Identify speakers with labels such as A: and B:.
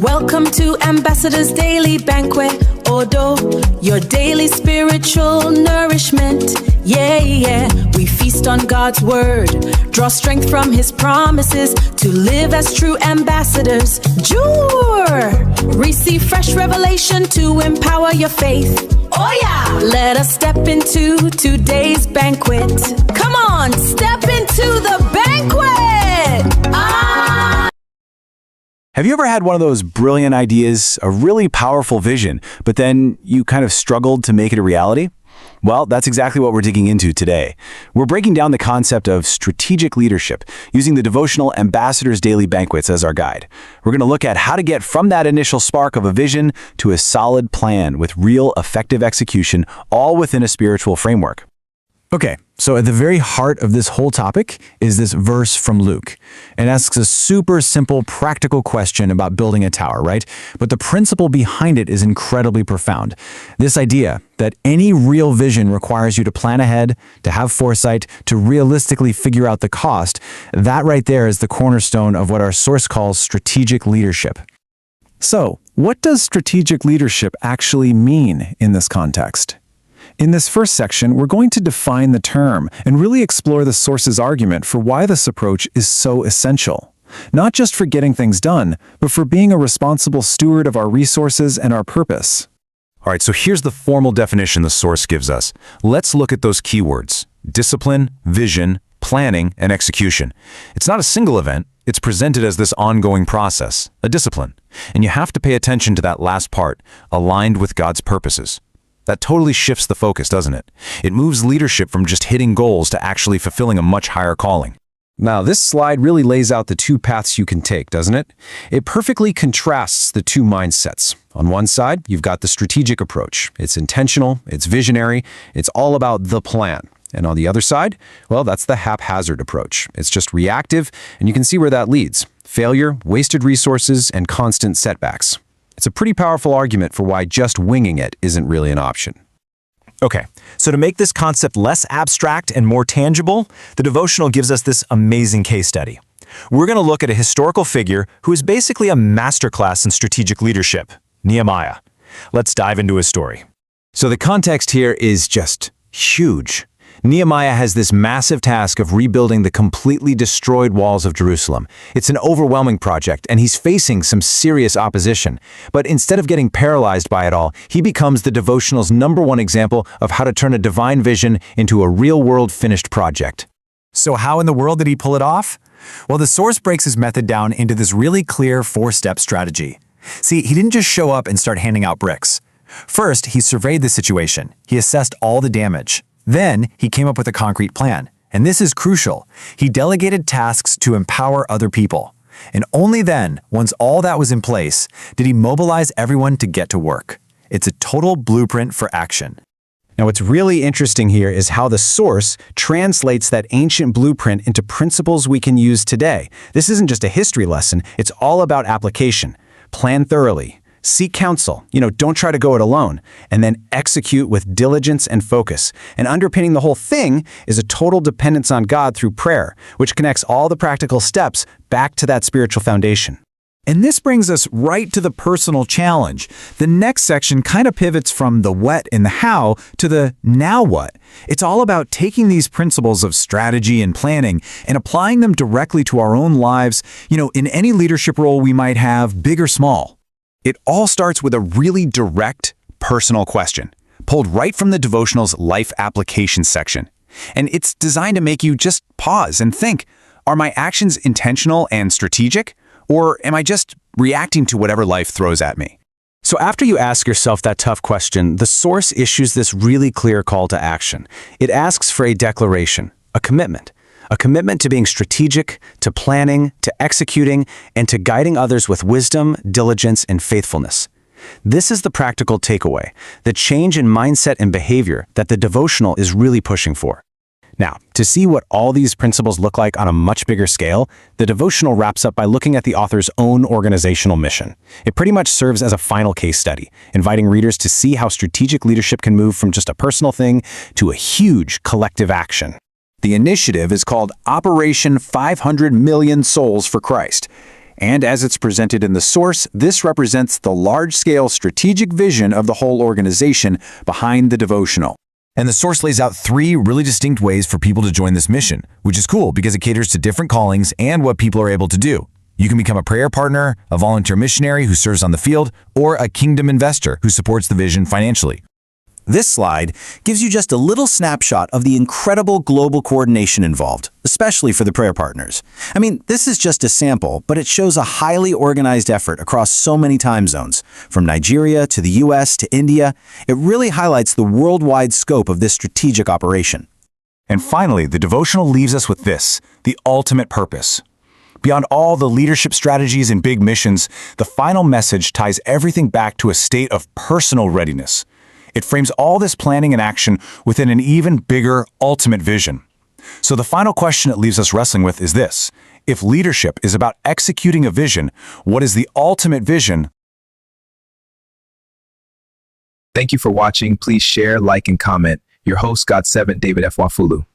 A: Welcome to Ambassador's Daily Banquet, Odo, your daily spiritual nourishment. Yeah, yeah, we feast on God's word, draw strength from his promises to live as true ambassadors. Jure, receive fresh revelation to empower your faith. Oh yeah, let us step into today's banquet. Come on, step into the banquet.
B: Have you ever had one of those brilliant ideas, a really powerful vision, but then you kind of struggled to make it a reality? Well, that's exactly what we're digging into today. We're breaking down the concept of strategic leadership using the devotional Ambassador's Daily Banquets as our guide. We're going to look at how to get from that initial spark of a vision to a solid plan with real effective execution, all within a spiritual framework. Okay, so at the very heart of this whole topic is this verse from Luke. It asks a super simple, practical question about building a tower, right? But the principle behind it is incredibly profound. This idea that any real vision requires you to plan ahead, to have foresight, to realistically figure out the cost, that right there is the cornerstone of what our source calls strategic leadership. So, what does strategic leadership actually mean in this context? In this first section, we're going to define the term and really explore the source's argument for why this approach is so essential. Not just for getting things done, but for being a responsible steward of our resources and our purpose.
C: All right, so here's the formal definition the source gives us. Let's look at those keywords: discipline, vision, planning, and execution. It's not a single event. It's presented as this ongoing process, a discipline. And you have to pay attention to that last part, aligned with God's purposes. That totally shifts the focus, doesn't it? It moves leadership from just hitting goals to actually fulfilling a much higher calling.
B: Now, this slide really lays out the two paths you can take, doesn't it? It perfectly contrasts the two mindsets. On one side, you've got the strategic approach. It's intentional, it's visionary, it's all about the plan. And on the other side, well, that's the haphazard approach. It's just reactive, and you can see where that leads: failure, wasted resources, and constant setbacks. It's a pretty powerful argument for why just winging it isn't really an option.
C: Okay, so to make this concept less abstract and more tangible, the devotional gives us this amazing case study. We're going to look at a historical figure who is basically a masterclass in strategic leadership, Nehemiah. Let's dive into his story.
B: So the context here is just huge. Nehemiah has this massive task of rebuilding the completely destroyed walls of Jerusalem. It's an overwhelming project, and he's facing some serious opposition. But instead of getting paralyzed by it all, he becomes the devotional's #1 example of how to turn a divine vision into a real-world finished project.
D: So how in the world did he pull it off? Well, the source breaks his method down into this really clear 4-step strategy. See, he didn't just show up and start handing out bricks. First, he surveyed the situation. He assessed all the damage. Then, he came up with a concrete plan. And this is crucial. He delegated tasks to empower other people. And only then, once all that was in place, did he mobilize everyone to get to work. It's a total blueprint for action.
B: Now, what's really interesting here is how the source translates that ancient blueprint into principles we can use today. This isn't just a history lesson, it's all about application. Plan thoroughly. Seek counsel, don't try to go it alone, and then execute with diligence and focus. And underpinning the whole thing is a total dependence on God through prayer, which connects all the practical steps back to that spiritual foundation.
D: And this brings us right to the personal challenge. The next section kind of pivots from the what and the how to the now what. It's all about taking these principles of strategy and planning and applying them directly to our own lives, in any leadership role we might have, big or small.
B: It all starts with a really direct, personal question, pulled right from the devotional's life application section. And it's designed to make you just pause and think, are my actions intentional and strategic? Or am I just reacting to whatever life throws at me? So after you ask yourself that tough question, the source issues this really clear call to action. It asks for a declaration, a commitment to being strategic, to planning, to executing, and to guiding others with wisdom, diligence, and faithfulness. This is the practical takeaway, the change in mindset and behavior that the devotional is really pushing for. Now, to see what all these principles look like on a much bigger scale, the devotional wraps up by looking at the author's own organizational mission. It pretty much serves as a final case study, inviting readers to see how strategic leadership can move from just a personal thing to a huge collective action. The initiative is called Operation 500 Million Souls for Christ. And as it's presented in the source, this represents the large-scale strategic vision of the whole organization behind the devotional.
C: And the source lays out 3 really distinct ways for people to join this mission, which is cool because it caters to different callings and what people are able to do. You can become a prayer partner, a volunteer missionary who serves on the field, or a kingdom investor who supports the vision financially.
B: This slide gives you just a little snapshot of the incredible global coordination involved, especially for the prayer partners. I mean, this is just a sample, but it shows a highly organized effort across so many time zones. From Nigeria to the US to India, it really highlights the worldwide scope of this strategic operation. And finally, the devotional leaves us with this, the ultimate purpose. Beyond all the leadership strategies and big missions, the final message ties everything back to a state of personal readiness. It frames all this planning and action within an even bigger, ultimate vision. So the final question it leaves us wrestling with is this. If leadership is about executing a vision, what is the ultimate vision?
E: Thank you for watching. Please share, like, and comment. Your host, God7, David F. Wafulu.